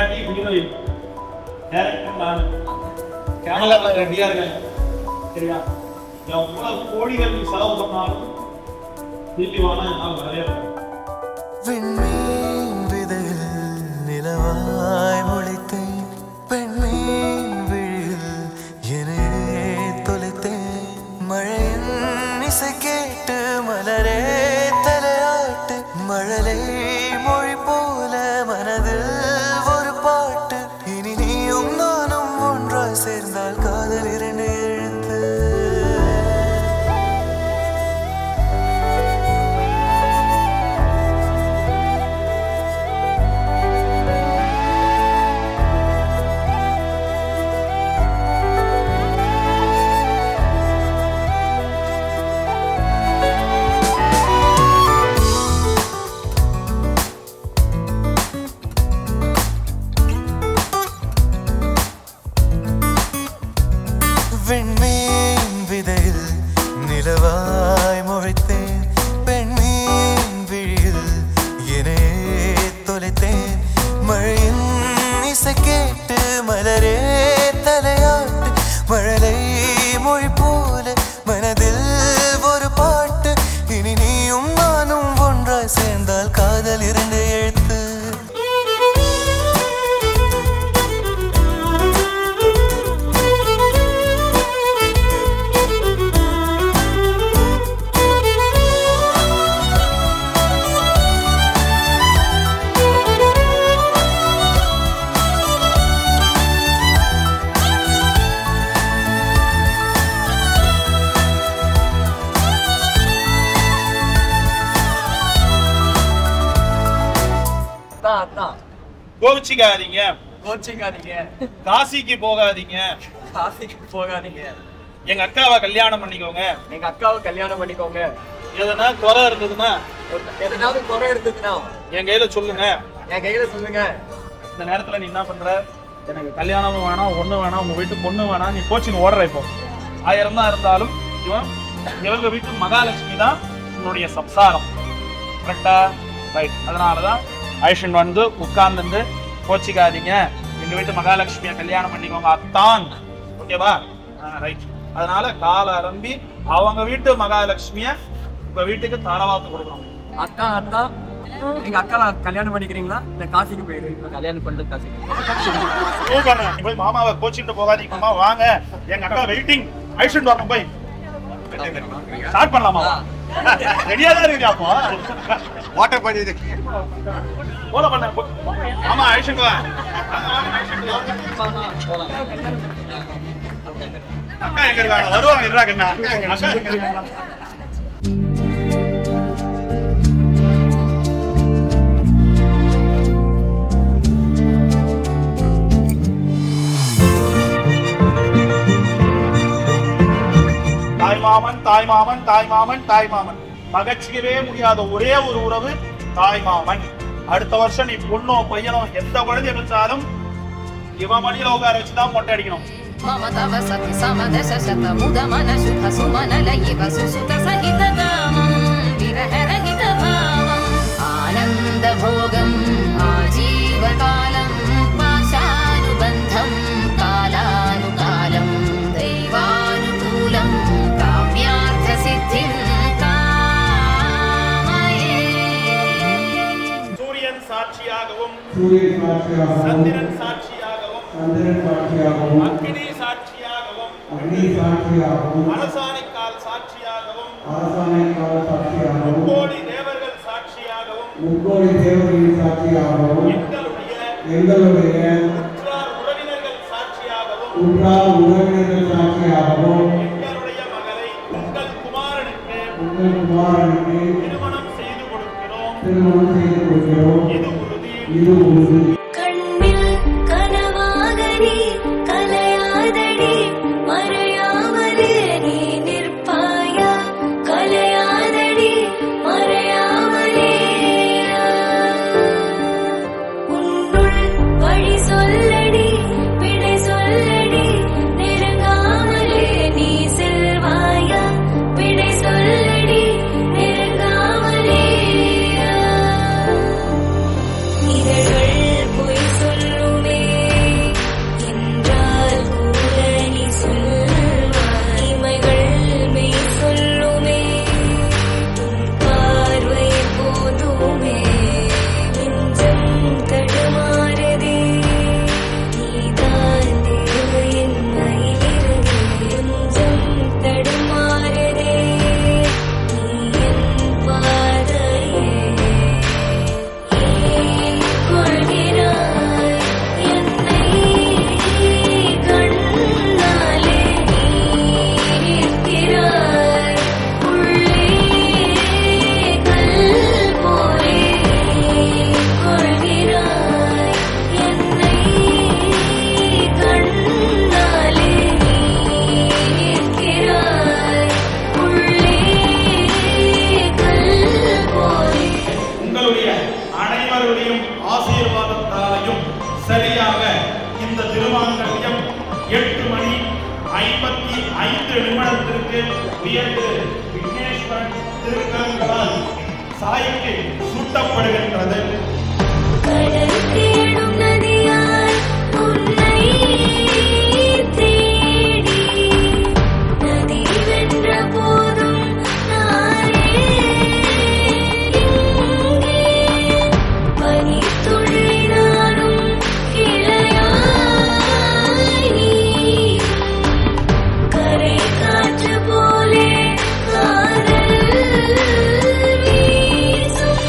பொண்டாட்டி heroine director நான் camera ரெடியா இருக்கேன் சரியா எவ்வளவு கோடிகள் செலவு பண்ணாலும் தீர்வான நான் வரவேற்பேன் விண்மீன் விதையில் நிலவாய் முளைத்தேன் பெண்மீன் விழியில் என்னே தொலைத்தேன் மழையின் இசை கேட்டு மலரே தலையாட்டு மழலை மொழி போல மனதில் ஒரு பாட்டு இனி நீயும் நானும் ஒன்றாய் சேர்ந்தால் காதல் இரண்டு எழுத்து விண்மீன் விதையில் நிலவாய் முளைத்தேன் பெண்மீன் விழியில் என்னே தொலைத்தேன் மழையின் இசை கேட்டு மலரே தலையாட்டு மழலை மொழி போல மனதில் ஒரு பாட்டு இனி நீயும் நானும் ஒன்றாய் சேர்ந்தால் காதல் இரண்டு எழுத்து கோவிச்சிக்காதீங்க காசிக்கு போகாதீங்க எங்க அக்காவை கல்யாணம் பண்ணிக்கோங்க எதனா குறை இருந்ததுன்னா என் கையில சொல்லுங்க இந்த நேரத்துல நீ என்ன பண்ற எனக்கு கல்யாணமும் வேணாம் ஒண்ணு வேணாம் உங்க வீட்டு பொண்ணு வேணாம் நீ கோச்சின்னு ஓடுற இப்போ 1000 தான் இருந்தாலும் இவங்க வீட்டு மகாலட்சுமி தான் உன்னுடைய சம்சாரம் கரெக்டா ரைட் அதனாலதான் ஐஷன் வந்து உட்கார்ந்து கோச்சிக்காதீங்க எங்க வீட்டு மகாலட்சுமியை கல்யாணம் பண்ணிக்கோங்க அத்தான் ஓகேவா ரைட் அதனால கால ஆரம்பி அவங்க வீட்டு மகாலட்சுமிய உங்க வீட்டுக்கு தாரவாத்து கொடுக்கணும் அக்கா எங்க அக்காவை கல்யாணம் பண்ணிக்கிறீங்களா இல்ல காசிக்கு போயிருக்கீங்களா கல்யாணம் பண்ணிட்டு காசிக்கு போய் மாமாவை கோச்சிட்டு போகாதீங்கம்மா வாங்க எங்க அக்கா வெயிட்டிங் ஐஷன் வரணும் போய் ஸ்டார்ட் பண்ணலாமா ரெடியா தான் இருக்கு அப்போ வாட்டர் பண்ணி போல பண்ண ஆமா ஐஷன் வா அக்கா எங்க இருக்காங்க வருவாங்க இருக்காங்க தாய்மாமன் பகச்சிக்கவே முடியாத ஒரே ஒரு உறவு தாய்மாமன் அடுத்த வருஷம் நீ பொண்ணோ பையனோ எந்த குழந்தை இருந்தாலும் இவன் மடியில உட்கார வச்சுதான் மொட்டை அடிக்கணும் ஆனந்த போகம் ஆஜீவகாலம் பாஷானுபந்தம் காலானுகாலம் தெய்வானுகூலம் காம்யார்த்த சித்திம் காமயே சூரியன் சாட்சியாகவும் சூரியன் சாட்சியாகவும் சந்திரன் சாட்சியாகவும் சந்திரன் சாட்சியாகவும் அக்னி சாட்சியாகவும் அக்னி சாட்சியாகவும் அரசாணிக்கால் சாட்சியாகவும் அரசாணைக்கால் சாட்சியாகவும் முக்கோடி தேவர்கள் சாட்சியாகவும் முக்கோடி தேவர்களின் சாட்சியாகவும் எங்களுடைய உற்றார் உறவினர்கள் சாட்சியாகவும் எங்களுடைய மகளை உங்கள் குமாரனுக்கு திருமணம் செய்து கொடுக்கிறோம் இது உறுதி கண்ணில் கனவாக நீ கலையாதடி மறையாமலே நீ நிற்பாயா கலையாதடி மறையாமலே உன்னுள் வழி சொல்லடி விடை சொல்லடி நெருங்காமலே நீ செல்வாயா விடை சொல்லடி நெருங்காமலே இதழ்கள் 5 நிமிடத்திற்கு உயர்ந்து விக்னேஸ்வரன் திருக்கரங்களால் சாய்க்கு சூட்டப்படுகின்றது. கடல் தேடும் நதியாய் உன்னை தேடி நதி வென்ற போதும் நானே இங்கே பனித்துளி நானும் கிளையாய் நீ கரை காற்று போலே காதல் வீசும்.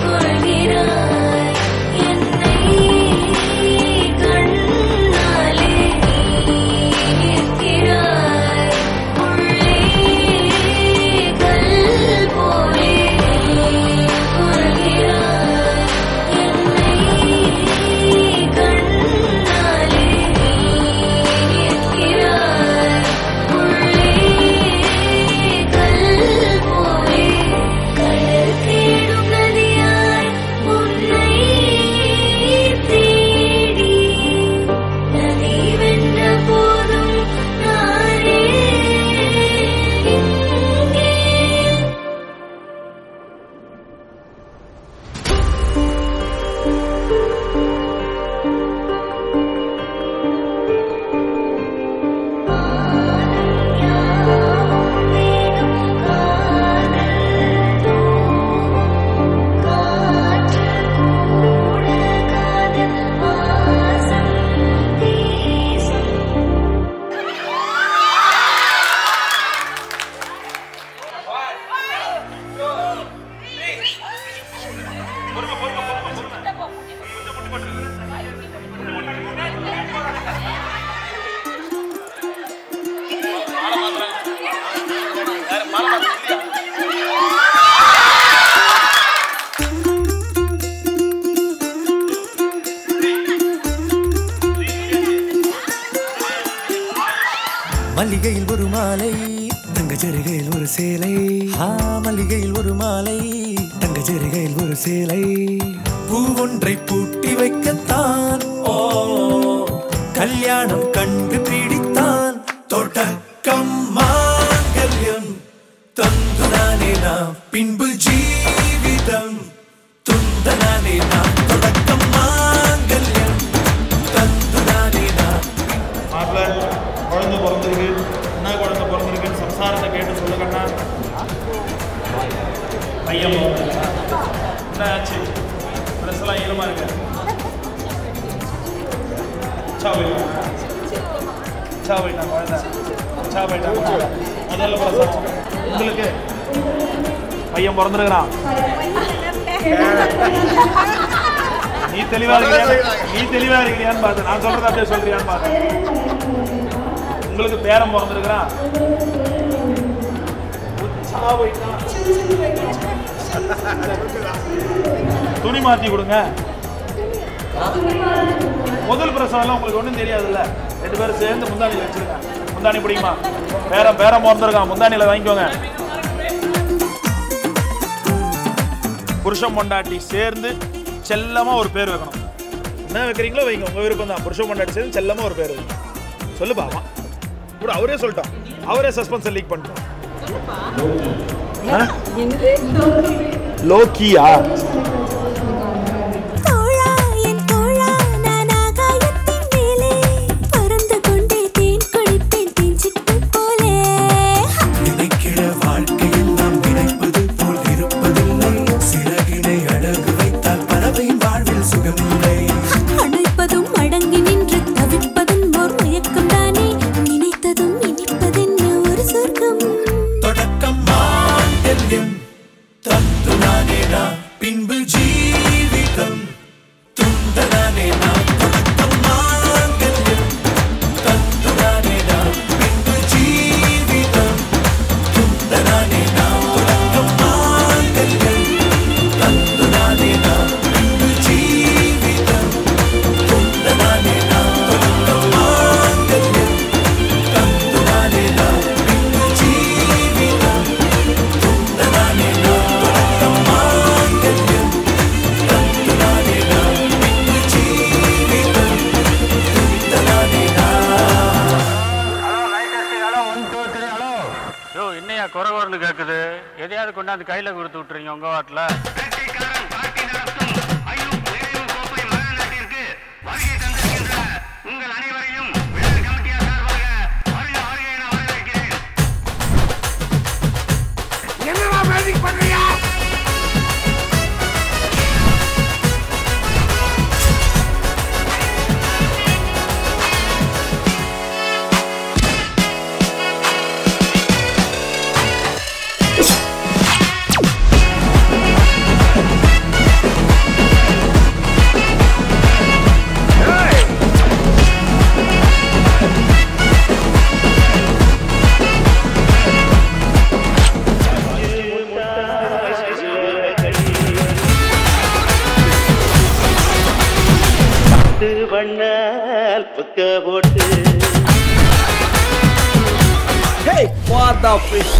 கொள்கிறாய் என்னை கண்ணாலே நிற்கிறாய் உள்ளே கல் போலே கொள்கிறாய் என்னை கண்ணாலே நிற்கிறாய் உள்ளே கல் போலே கடல் தேடும் நதியாய் உன்னை தேடி நதி வென்ற போதும் நானே இங்கே. மல்லிகையில் ஒரு மாலை தங்க ஜரிகையில் ஒரு சேலை மல்லிகையில் ஒரு மாலை தங்க ஜரிகையில் ஒரு சேலை பூ ஒன்றை பூட்டி வைக்கத்தான் கல்யாணம் கண்டு பிடித்தான் தொடக்கம் மாங்கல்யம் தந்துதானே நாம் பின்பு ஜீவிதம் துந்தனானே நாம் தொடக்கம் மாங்கல்யம் தந்துதானே நாம். மாப்பிள்ள குழந்தை பிறந்திருக்கு, என்ன குழந்தை பிறந்திருக்குன்னு சம்சாரத்தை கேட்டு சொல்லுங்கண்ணா. பையன் பிறந்திருக்கா? என்ன ஆச்சு? ட்ரெஸ்லாம் ஈரமா இருக்கு. போயிட்டான் குழந்தை, போயிட்டான். முதல்ல பிரசவம் உங்களுக்கு பையன் பிறந்திருக்கிறான். நீ தெளிவா இருக்கிறியான்னு பார்த்தேன். நான் சொல்றத அப்படியே சொல்றியான்னு பார்த்தேன். உங்களுக்கு பேரம் பிறந்திருக்கிறான். துணி மாத்தி கொடுங்க. முதல் பிரசவம் உங்களுக்கு ஒண்ணும் தெரியாதுல்ல. 2 பேரும் சேர்ந்து முந்தாணி வச்சிருங்க. முந்தாணி பிடிக்குமா? பேரம் பிறந்திருக்கான். முந்தாணியில வாங்கிக்கோங்க. புருஷன் பொண்டாட்டி சேர்ந்து செல்லமா ஒரு பேர் வைக்கணும். என்ன வைக்கிறீங்களோ வைங்க, உங்க விருப்பம் தான். புருஷன் பொண்டாட்டி சேர்ந்து செல்லமா ஒரு பேர் வைங்க. சொல்லு பாமா. கூட அவரே சொல்லிட்டான். அவரே சஸ்பென்ஸ் லீக் பண்ணிட்டான். லோக்கியா? தொடக்கம் மாங்கல்யம் தந்துதானே நாம் பின்பு குறை குறைன்னு கேட்குது. எதையாவது கொண்டாந்து கையில் கொடுத்து விட்டுறீங்க உங்கள் வாட்டில். உங்கள் அனைவரையும் விழா கமிட்டியார் சார்பாக வருக வருக என வரவேற்கிறேன். என்னடா மேஜிக் பண்றியா? வண்ணால் புக்க போட்டு Hey, what the fish?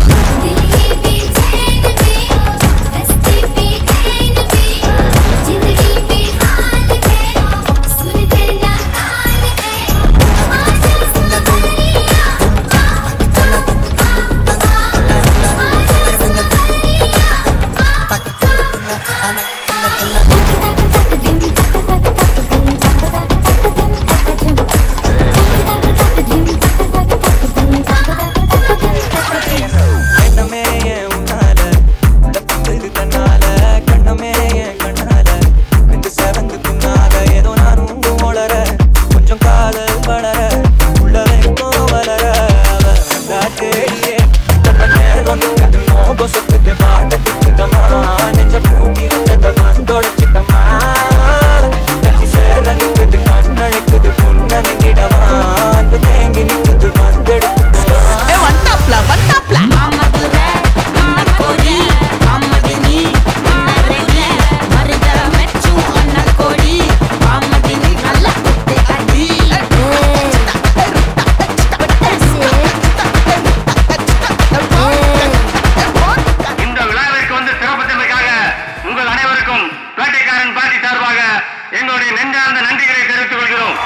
வேட்டைக்காரன் பார்ட்டி சார்பாக எங்களுடைய நெஞ்சார்ந்த நன்றிகளை தெரிவித்துக் கொள்கிறோம்.